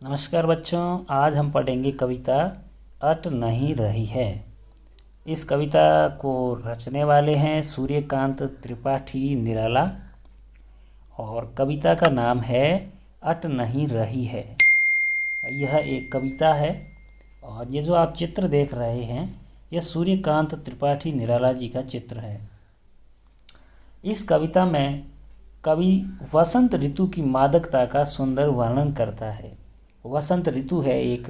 नमस्कार बच्चों, आज हम पढ़ेंगे कविता अट नहीं रही है। इस कविता को रचने वाले हैं सूर्यकांत त्रिपाठी निराला और कविता का नाम है अट नहीं रही है। यह एक कविता है और ये जो आप चित्र देख रहे हैं यह सूर्यकांत त्रिपाठी निराला जी का चित्र है। इस कविता में कवि वसंत ऋतु की मादकता का सुंदर वर्णन करता है। वसंत ऋतु है एक,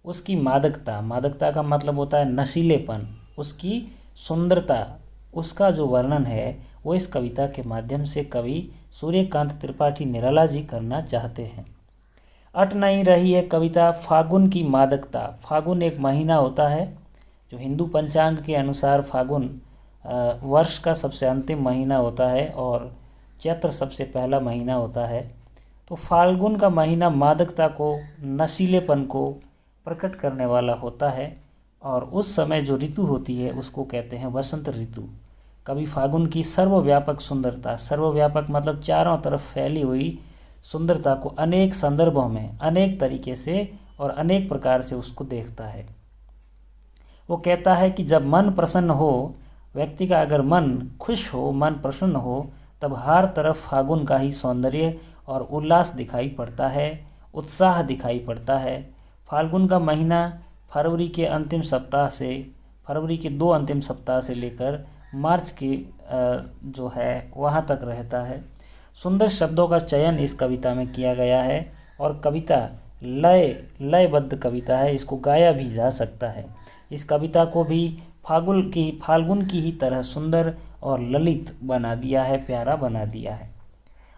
उसकी मादकता का मतलब होता है नशीलेपन, उसकी सुंदरता, उसका जो वर्णन है वो इस कविता के माध्यम से कवि सूर्यकांत त्रिपाठी निराला जी करना चाहते हैं। अट नहीं रही है कविता फागुन की मादकता। फागुन एक महीना होता है जो हिंदू पंचांग के अनुसार फागुन वर्ष का सबसे अंतिम महीना होता है और चैत्र सबसे पहला महीना होता है। तो फाल्गुन का महीना मादकता को, नशीलेपन को प्रकट करने वाला होता है और उस समय जो ऋतु होती है उसको कहते हैं वसंत ऋतु। कवि फागुन की सर्वव्यापक सुंदरता, सर्वव्यापक मतलब चारों तरफ फैली हुई सुंदरता को अनेक संदर्भों में, अनेक तरीके से और अनेक प्रकार से उसको देखता है। वो कहता है कि जब मन प्रसन्न हो, व्यक्ति का अगर मन खुश हो, मन प्रसन्न हो, तब हर तरफ फागुन का ही सौंदर्य और उल्लास दिखाई पड़ता है, उत्साह दिखाई पड़ता है। फाल्गुन का महीना फरवरी के दो अंतिम सप्ताह से लेकर मार्च के जो है वहाँ तक रहता है। सुंदर शब्दों का चयन इस कविता में किया गया है और कविता लयबद्ध कविता है, इसको गाया भी जा सकता है। इस कविता को भी फाल्गुन की ही तरह सुंदर और ललित बना दिया है, प्यारा बना दिया है।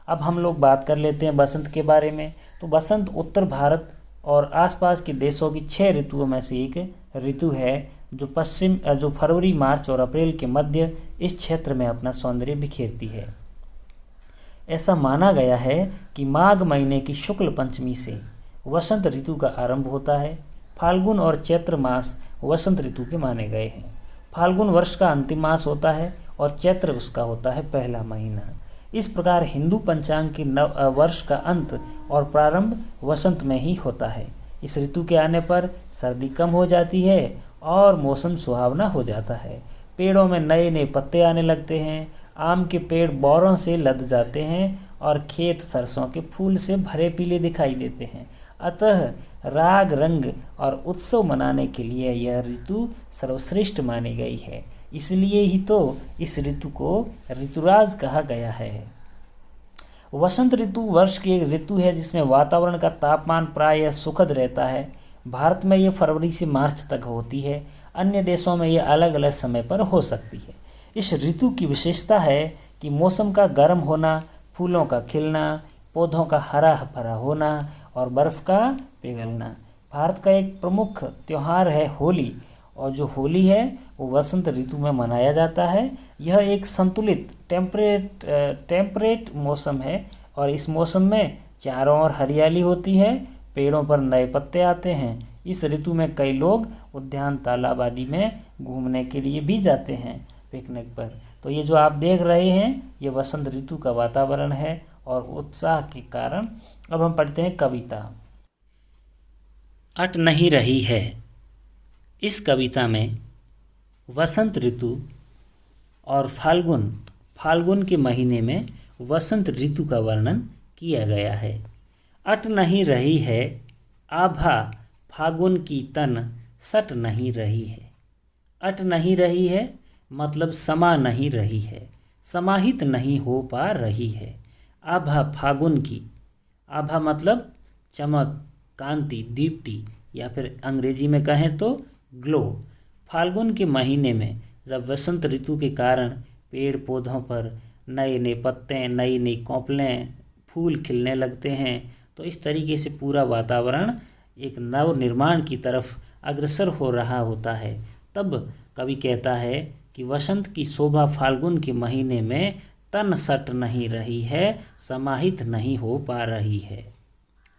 अब हम लोग बात कर लेते हैं बसंत के बारे में। तो बसंत उत्तर भारत और आसपास के देशों की 6 ऋतुओं में से एक ऋतु है जो फरवरी, मार्च और अप्रैल के मध्य इस क्षेत्र में अपना सौंदर्य बिखेरती है। ऐसा माना गया है कि माघ महीने की शुक्ल पंचमी से वसंत ऋतु का आरंभ होता है। फाल्गुन और चैत्र मास वसंत ऋतु के माने गए हैं। फाल्गुन वर्ष का अंतिम मास होता है और चैत्र उसका होता है पहला महीना। इस प्रकार हिंदू पंचांग के वर्ष का अंत और प्रारंभ वसंत में ही होता है। इस ऋतु के आने पर सर्दी कम हो जाती है और मौसम सुहावना हो जाता है। पेड़ों में नए नए पत्ते आने लगते हैं, आम के पेड़ बौरों से लद जाते हैं और खेत सरसों के फूल से भरे पीले दिखाई देते हैं। अतः राग, रंग और उत्सव मनाने के लिए यह ऋतु सर्वश्रेष्ठ मानी गई है। इसलिए ही तो इस ऋतु को ऋतुराज कहा गया है। वसंत ऋतु वर्ष की एक ऋतु है जिसमें वातावरण का तापमान प्रायः सुखद रहता है। भारत में ये फरवरी से मार्च तक होती है, अन्य देशों में ये अलग अलग समय पर हो सकती है। इस ऋतु की विशेषता है कि मौसम का गर्म होना, फूलों का खिलना, पौधों का हरा भरा होना और बर्फ़ का पिघलना। भारत का एक प्रमुख त्यौहार है होली, और जो होली है वो वसंत ऋतु में मनाया जाता है। यह एक संतुलित टेम्परेट मौसम है और इस मौसम में चारों ओर हरियाली होती है, पेड़ों पर नए पत्ते आते हैं। इस ऋतु में कई लोग उद्यान, तालाब आदि में घूमने के लिए भी जाते हैं, पिकनिक पर। तो ये जो आप देख रहे हैं ये वसंत ऋतु का वातावरण है और उत्साह के कारण। अब हम पढ़ते हैं कविता अट नहीं रही है। इस कविता में वसंत ऋतु और फाल्गुन के महीने में वसंत ऋतु का वर्णन किया गया है। अट नहीं रही है आभा फागुन की तन सट नहीं रही है। अट नहीं रही है मतलब समा नहीं रही है, समाहित नहीं हो पा रही है। आभा फागुन की, आभा मतलब चमक, कांति, दीप्ति, या फिर अंग्रेजी में कहें तो ग्लो। फाल्गुन के महीने में जब वसंत ऋतु के कारण पेड़ पौधों पर नए नए पत्ते, नई नई कोंपलें, फूल खिलने लगते हैं, तो इस तरीके से पूरा वातावरण एक नव निर्माण की तरफ अग्रसर हो रहा होता है। तब कवि कहता है कि वसंत की शोभा फाल्गुन के महीने में तन सट नहीं रही है, समाहित नहीं हो पा रही है।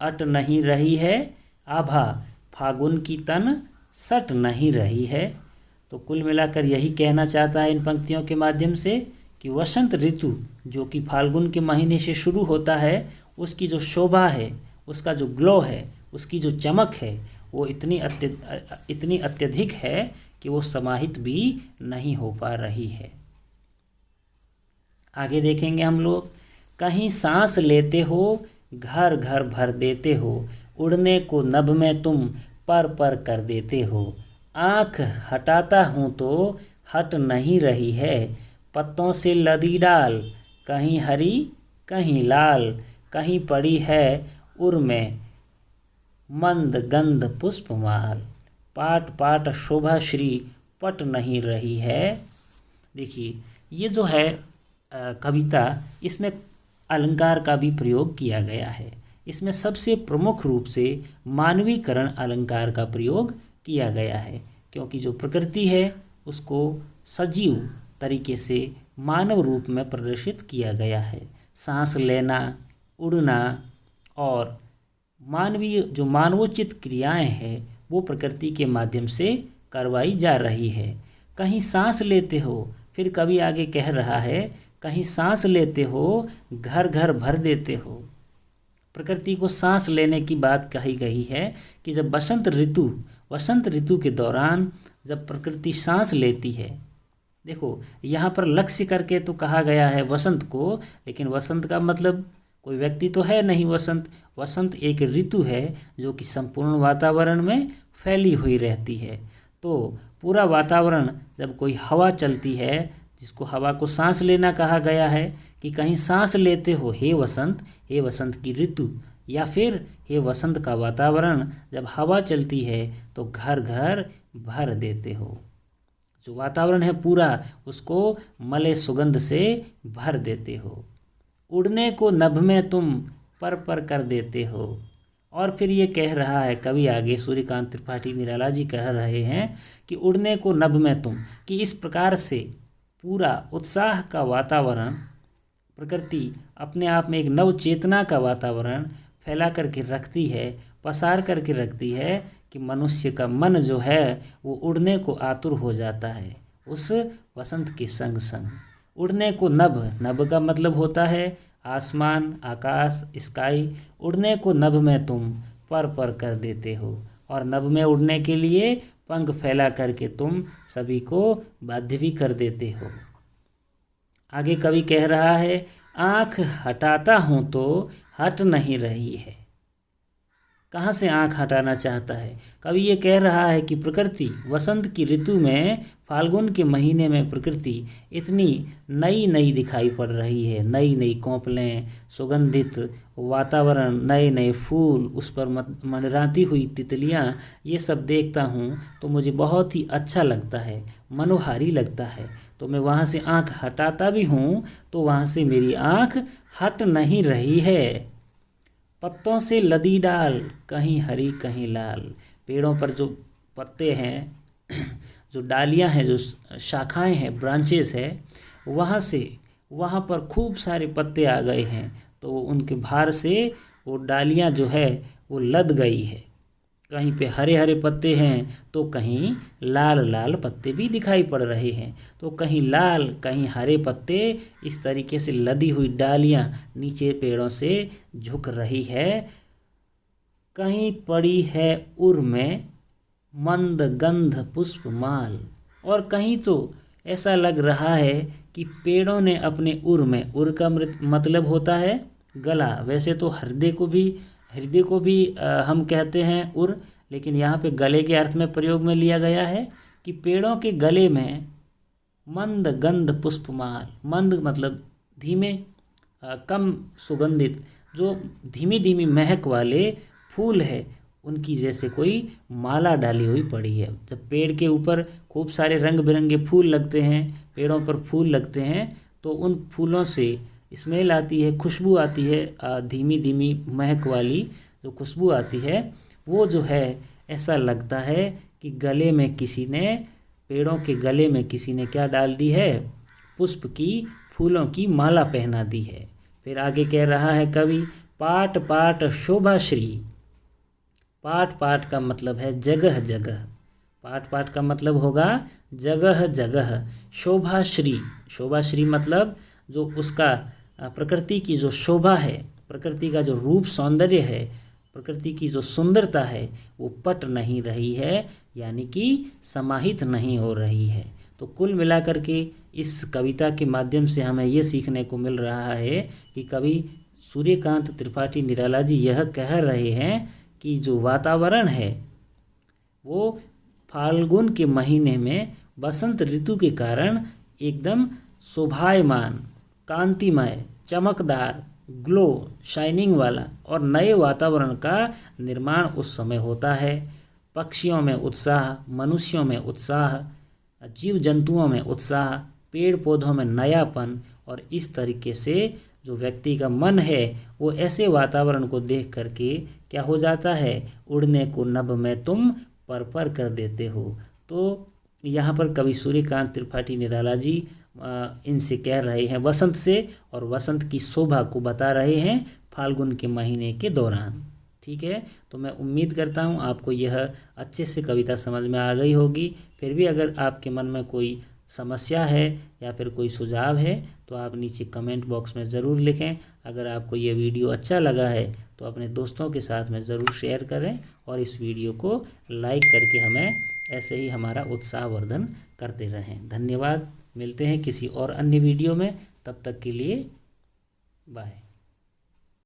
अट नहीं रही है आभा फागुन की तन सट नहीं रही है। तो कुल मिलाकर यही कहना चाहता है इन पंक्तियों के माध्यम से कि वसंत ऋतु जो कि फाल्गुन के महीने से शुरू होता है, उसकी जो शोभा है, उसका जो ग्लो है, उसकी जो चमक है वो इतनी अत्यधिक है कि वो समाहित भी नहीं हो पा रही है। आगे देखेंगे हम लोग, कहीं सांस लेते हो घर घर भर देते हो, उड़ने को नभ में तुम पर पर कर देते हो, आँख हटाता हूँ तो हट नहीं रही है, पत्तों से लदी डाल कहीं हरी कहीं लाल, कहीं पड़ी है उर में मंद गंध पुष्पमाल, पाट पाट शोभा श्री पट नहीं रही है। देखिए ये जो है कविता, इसमें अलंकार का भी प्रयोग किया गया है। इसमें सबसे प्रमुख रूप से मानवीकरण अलंकार का प्रयोग किया गया है, क्योंकि जो प्रकृति है उसको सजीव तरीके से मानव रूप में प्रदर्शित किया गया है। सांस लेना, उड़ना और मानवीय जो मानवोचित क्रियाएं हैं वो प्रकृति के माध्यम से करवाई जा रही है। कहीं सांस लेते हो, फिर कभी आगे कह रहा है कहीं सांस लेते हो घर घर भर देते हो। प्रकृति को सांस लेने की बात कही गई है कि जब वसंत ऋतु के दौरान जब प्रकृति सांस लेती है, देखो यहाँ पर लक्ष्य करके तो कहा गया है वसंत को, लेकिन वसंत का मतलब कोई व्यक्ति तो है नहीं। वसंत एक ऋतु है जो कि संपूर्ण वातावरण में फैली हुई रहती है। तो पूरा वातावरण जब कोई हवा चलती है, जिसको हवा को सांस लेना कहा गया है, कि कहीं सांस लेते हो हे वसंत की ऋतु, या फिर हे वसंत का वातावरण, जब हवा चलती है तो घर घर भर देते हो। जो वातावरण है पूरा उसको मले सुगंध से भर देते हो। उड़ने को नभ में तुम पर पर कर देते हो। और फिर ये कह रहा है कवि आगे, सूर्यकांत त्रिपाठी निराला जी कह रहे हैं कि उड़ने को नभ में तुम, कि इस प्रकार से पूरा उत्साह का वातावरण, प्रकृति अपने आप में एक नव चेतना का वातावरण फैला करके रखती है, पसार करके रखती है, कि मनुष्य का मन जो है वो उड़ने को आतुर हो जाता है उस वसंत के संग संग। उड़ने को नभ का मतलब होता है आसमान, आकाश, स्काई। उड़ने को नभ में तुम पर पर कर देते हो, और नभ में उड़ने के लिए पंख फैला करके तुम सभी को बाध्य भी कर देते हो। आगे कवि कह रहा है आँख हटाता हूँ तो हट नहीं रही है। कहाँ से आँख हटाना चाहता है? कवि ये कह रहा है कि प्रकृति वसंत की ऋतु में, फाल्गुन के महीने में प्रकृति इतनी नई नई दिखाई पड़ रही है। नई नई कोंपलें, सुगंधित वातावरण, नए नए फूल, उस पर मंडराती हुई तितलियाँ, ये सब देखता हूँ तो मुझे बहुत ही अच्छा लगता है, मनोहारी लगता है। तो मैं वहाँ से आँख हटाता भी हूँ तो वहाँ से मेरी आँख हट नहीं रही है। पत्तों से लदी डाल कहीं हरी कहीं लाल। पेड़ों पर जो पत्ते हैं, जो डालियां हैं, जो शाखाएं हैं, ब्रांचेस है, वहाँ पर खूब सारे पत्ते आ गए हैं। तो उनके भार से वो डालियां जो है वो लद गई है। कहीं पे हरे हरे पत्ते हैं तो कहीं लाल लाल पत्ते भी दिखाई पड़ रहे हैं। तो कहीं लाल कहीं हरे पत्ते, इस तरीके से लदी हुई डालियां नीचे पेड़ों से झुक रही है। कहीं पड़ी है उर में मंद गंध पुष्पमाल, और कहीं तो ऐसा लग रहा है कि पेड़ों ने अपने उर में, उर का मतलब होता है गला। वैसे तो हृदय को भी हम कहते हैं उर, लेकिन यहाँ पे गले के अर्थ में प्रयोग में लिया गया है कि पेड़ों के गले में मंद गंध पुष्पमाल। मंद मतलब धीमे, कम सुगंधित, जो धीमी धीमी महक वाले फूल है, उनकी जैसे कोई माला डाली हुई पड़ी है। जब पेड़ के ऊपर खूब सारे रंग बिरंगे फूल लगते हैं, पेड़ों पर फूल लगते हैं, तो उन फूलों से स्मेल आती है, खुशबू आती है, धीमी धीमी महक वाली जो खुशबू आती है, वो जो है ऐसा लगता है कि गले में किसी ने, पेड़ों के गले में किसी ने क्या डाल दी है? पुष्प की, फूलों की माला पहना दी है। फिर आगे कह रहा है कवि पाट पाट शोभा श्री। पाट पाट का मतलब है जगह जगह। पाट पाट का मतलब होगा जगह जगह। शोभा श्री, शोभा श्री मतलब जो उसका प्रकृति की जो शोभा है, प्रकृति का जो रूप सौंदर्य है, प्रकृति की जो सुंदरता है वो पट नहीं रही है, यानी कि समाहित नहीं हो रही है। तो कुल मिलाकर के इस कविता के माध्यम से हमें ये सीखने को मिल रहा है कि कवि सूर्यकांत त्रिपाठी निराला जी यह कह रहे हैं कि जो वातावरण है वो फाल्गुन के महीने में बसंत ऋतु के कारण एकदम शोभायमान, कांतिमय, चमकदार, ग्लो, शाइनिंग वाला और नए वातावरण का निर्माण उस समय होता है। पक्षियों में उत्साह, मनुष्यों में उत्साह, जीव जंतुओं में उत्साह, पेड़ पौधों में नयापन, और इस तरीके से जो व्यक्ति का मन है वो ऐसे वातावरण को देख करके क्या हो जाता है, उड़ने को नभ में तुम पर कर देते हो। तो यहाँ पर कवि सूर्यकांत त्रिपाठी निराला जी इनसे कह रहे हैं वसंत से, और वसंत की शोभा को बता रहे हैं फाल्गुन के महीने के दौरान। ठीक है, तो मैं उम्मीद करता हूँ आपको यह अच्छे से कविता समझ में आ गई होगी। फिर भी अगर आपके मन में कोई समस्या है या फिर कोई सुझाव है तो आप नीचे कमेंट बॉक्स में ज़रूर लिखें। अगर आपको ये वीडियो अच्छा लगा है तो अपने दोस्तों के साथ में ज़रूर शेयर करें और इस वीडियो को लाइक करके हमें ऐसे ही हमारा उत्साहवर्धन करते रहें। धन्यवाद। मिलते हैं किसी और अन्य वीडियो में, तब तक के लिए बाय।